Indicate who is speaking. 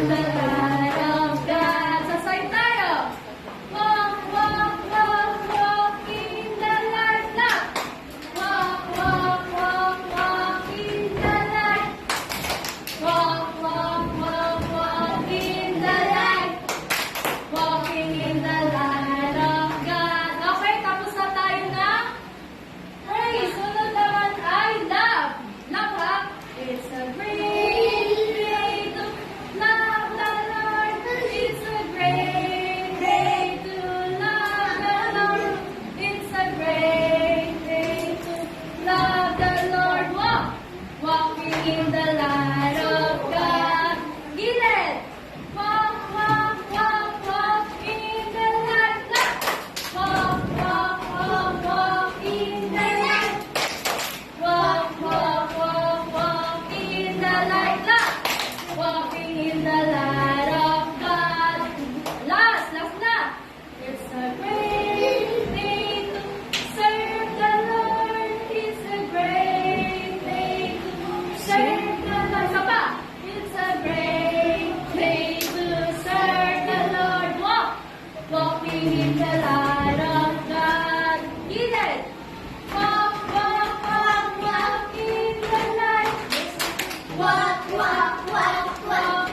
Speaker 1: in the light of God. Sasay tayo. Walk, walk, walk, walk in the light. Lock. Walk, walk, walk, walk in the light. Walk, walk, walk, walk in the light. Walking in the light of God. Okay, tapos na tayo na. Praise. Sunod naman ay love. Love, ha? It's a great day to love the Lord. It's a great day to love the Lord. It's a great day to love the Lord. Walk. Walking in the light of God. Gilid. Walk, walk, walk, walk in the light. Walk, walk, walk, walk in the light. Walk, walk, walk, walk in the light. Walking in the light of God. Last na. It's a great day to serve the Lord. It's a great day to serve the Lord. Isa pa. It's a great day to serve the Lord. Walk. Walking in the light of God. Gilid. Walk, walk, walk, walk in the light. Walk, walk, walk, walk